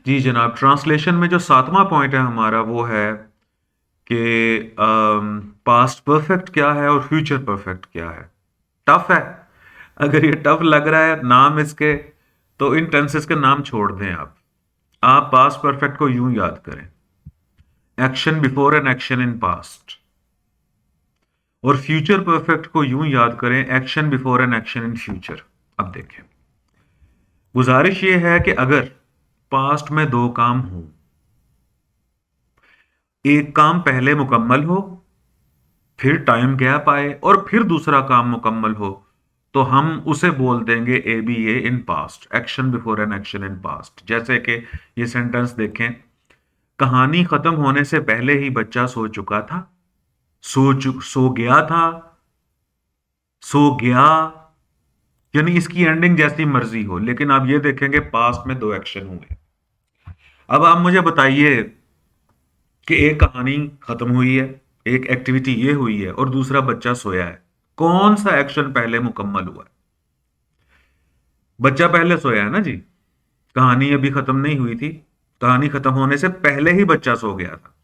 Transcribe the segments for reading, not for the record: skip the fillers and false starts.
जी जनाब, ट्रांसलेशन में जो सातवां पॉइंट है हमारा वो है कि पास्ट परफेक्ट क्या है और फ्यूचर परफेक्ट क्या है। टफ है। अगर ये टफ लग रहा है नाम इसके, तो इन टेंसेस के नाम छोड़ दें आप पास्ट परफेक्ट को यूं याद करें, action before an action in past. और फ्यूचर परफेक्ट को यूं याद करें, action before an action in future. अब देखें, गुजारिश ये है कि अगर पास्ट में दो काम हो, एक काम पहले मुकम्मल हो, फिर टाइम गैप आए और फिर दूसरा काम मुकम्मल हो, तो हम उसे बोल देंगे A B A in past, action before an action in past. जैसे कि ये सेंटेंस देखें, कहानी खत्म होने से पहले ही बच्चा सो चुका था, सो गया था, सो गया। यानी इसकी एंडिंग जैसी मर्जी हो, लेकिन आप ये देखेंगे पास्ट में दो एक्शन हुए। अब आप मुझे बताइए कि एक कहानी खत्म हुई है, एक एक्टिविटी ये हुई है और दूसरा बच्चा सोया है, कौन सा एक्शन पहले मुकम्मल हुआ है? बच्चा पहले सोया है ना जी। कहानी अभी खत्म नहीं हुई थी, कहानी खत्म होने से पहले ही बच्चा सो गया था।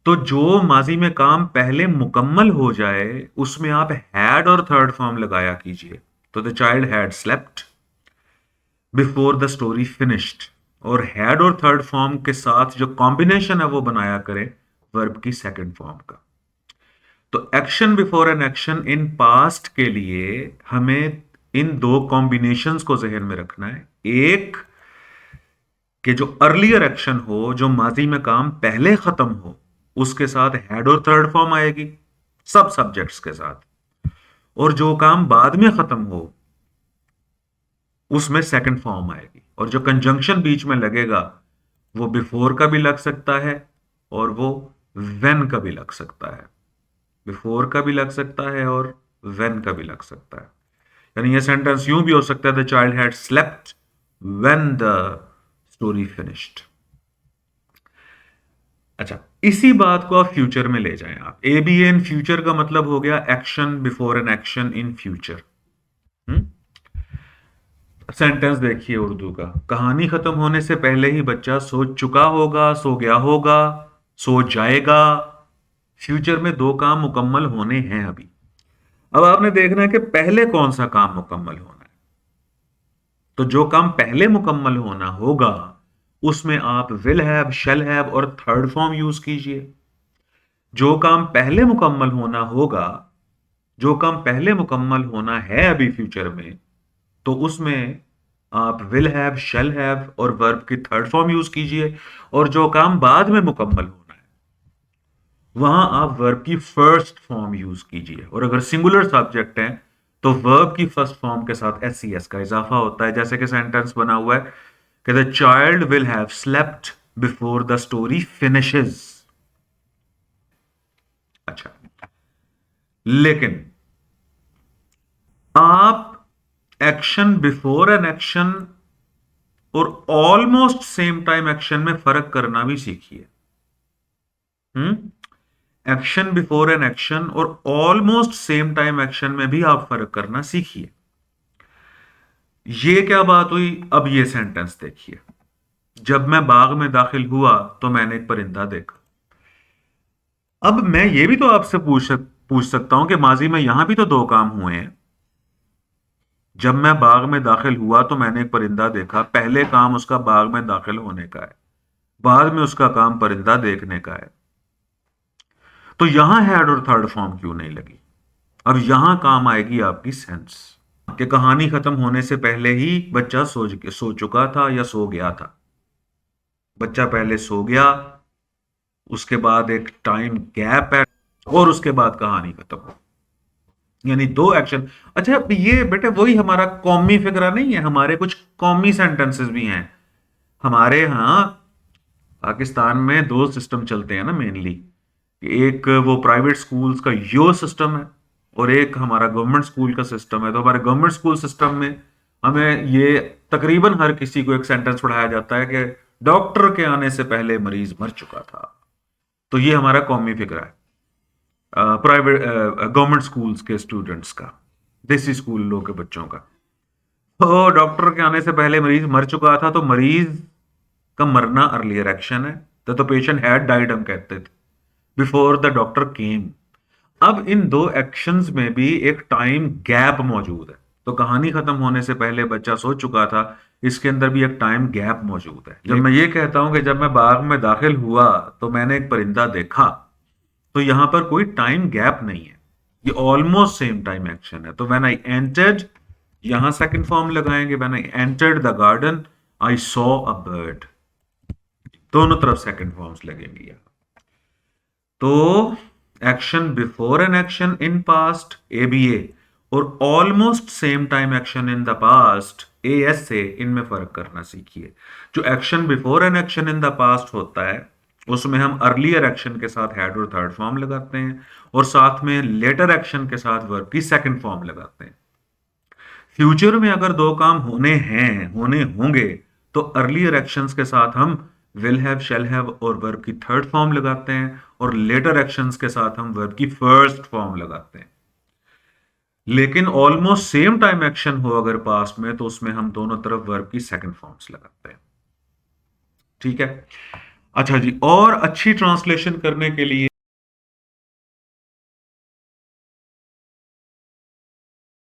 तो जो माजी में काम पहले मुकम्मल हो जाए उसमें आप हैड और थर्ड फॉर्म लगाया कीजिए। तो the child had slept before the story finished, और हैड और थर्ड फॉर्म के साथ जो कॉम्बिनेशन है वो बनाया करें वर्ब की सेकंड फॉर्म का। तो action before an action in past के लिए हमें इन दो कॉम्बिनेशंस को जहन में रखना है। एक कि जो अर्लियर एक्शन हो, जो माजी में काम पहले खत्म हो, उसके साथ हैड और थर्ड फॉर्म आएगी सब सब्जेक्ट्स के साथ। और जो काम बाद में खत्म हो उसमें सेकंड फॉर्म आएगी। और जो कंजंक्शन बीच में लगेगा वो बिफोर का भी लग सकता है और वो व्हेन का भी लग सकता है। बिफोर का भी लग सकता है और व्हेन का भी लग सकता है। यानी ये सेंटेंस यूं भी हो सकता है, the child had slept when the story finished. अच्छा, इसी बात को आप फ्यूचर में ले जाएं। आप ए बी इन फ्यूचर का मतलब हो गया action before an action in future. Sentence देखिए उर्दू का, कहानी खत्म होने से पहले ही बच्चा सो चुका होगा, सो गया होगा, सो जाएगा। फ्यूचर में दो काम मुकम्मल होने हैं अभी। अब आपने देखना है कि पहले कौन सा काम मुकम्मल होना है। तो जो काम पहले मुकम्मल होना होगा उसमें आप विल हैव, शैल हैव और थर्ड फॉर्म यूज कीजिए। जो काम पहले मुकम्मल होना होगा, जो काम पहले मुकम्मल होना है अभी फ्यूचर में, तो उसमें आप विल हैव, शैल हैव और वर्ब की थर्ड फॉर्म यूज कीजिए। और जो काम बाद में मुकम्मल होना है वहां आप वर्ब की फर्स्ट फॉर्म यूज कीजिए। और अगर सिंगुलर सब्जेक्ट है तो वर्ब की फर्स्ट फॉर्म के साथ एस सी एस का इजाफा होता है। जैसे कि सेंटेंस बना हुआ है कि the child will have slept before the story finishes. अच्छा, लेकिन आप एक्शन बिफोर एन एक्शन और ऑलमोस्ट सेम टाइम एक्शन में फर्क करना भी सीखिए। एक्शन बिफोर एन एक्शन और ऑलमोस्ट सेम टाइम एक्शन में भी आप फर्क करना सीखिए। ये क्या बात हुई? अब ये सेंटेंस देखिए, जब मैं बाग में दाखिल हुआ तो मैंने एक परिंदा देखा। अब मैं ये भी तो आपसे पूछ सकता हूं कि माजी में यहां भी तो दो काम हुए हैं। जब मैं बाग में दाखिल हुआ तो मैंने एक परिंदा देखा, पहले काम उसका बाग में दाखिल होने का है, बाद में उसका काम परिंदा देखने का है। तो यहां हैड और थर्ड फॉर्म क्यों नहीं लगी? अब यहां काम आएगी आपकी सेंस, कि कहानी खत्म होने से पहले ही बच्चा सो चुका था या सो गया था। बच्चा पहले सो गया, उसके बाद एक टाइम गैप है और उसके बाद कहानी खत्म हो। यानी दो एक्शन। अच्छा, ये बेटे वही हमारा कौमी फिक्रा नहीं है, हमारे कुछ कौमी सेंटेंसेस भी हैं। हमारे यहाँ पाकिस्तान में दो सिस्टम चलते हैं ना मेनली। एक वो प्राइवेट स्कूल्स का यो सिस्टम है और एक हमारा गवर्नमेंट स्कूल का सिस्टम है। तो हमारे गवर्नमेंट स्कूल सिस्टम में हमें ये तकरीबन हर किसी को एक सेंटेंस पढ़ाया जाता है कि डॉक्टर के आने से पहले मरीज मर चुका था। तो ये हमारा कौमी फिक्रा है प्राइवेट गवर्नमेंट स्कूल्स के स्टूडेंट्स का, देसी स्कूलों के बच्चों का। तो डॉक्टर के आने से पहले मरीज मर चुका था, तो मरीज का मरना अर्लियर एक्शन है, तो पेशेंट हैड डाइड हम कहते थे बिफोर द डॉक्टर केम। अब इन दो एक्शंस में भी एक टाइम गैप मौजूद है, तो कहानी खत्म होने से पहले बच्चा सो चुका था, इसके अंदर भी एक टाइम गैप मौजूद है। जब मैं ये कहता हूं कि जब मैं बाग में दाखिल हुआ तो मैंने एक परिंदा देखा, तो यहां पर कोई टाइम गैप नहीं है, ये ऑलमोस्ट सेम टाइम एक्शन है। तो व्हेन आई एंटर्ड, यहां सेकंड फॉर्म लगाएंगे, when I entered the garden I saw a bird, दोनों तरफ सेकंड फॉर्म्स लगेंगे यहां। तो action before an action in past ABA और almost same time action in the past AS से, इनमें फर्क करना सीखिए। जो action before an action in the past होता है उसमें हम अर्लियर एक्शन के साथ हेड और थर्ड फॉर्म लगाते हैं, और साथ में लेटर एक्शन के साथ वर्ब की सेकंड फॉर्म लगाते हैं। फ्यूचर में अगर दो काम होने हैं, होने होंगे, तो अर्लियर एक्शंस के साथ हम विल हैव, शैल हैव और वर्ब की थर्ड फॉर्म लगाते हैं, और लेटर एक्शंस के साथ हम वर्ब की फर्स्ट फॉर्म लगाते हैं। लेकिन ऑलमोस्ट सेम टाइम एक्शन हो अगर पास्ट में, तो उसमें हम दोनों तरफ वर्ब की सेकंड फॉर्म्स लगाते हैं। ठीक है। अच्छा जी, और अच्छी ट्रांसलेशन करने के लिए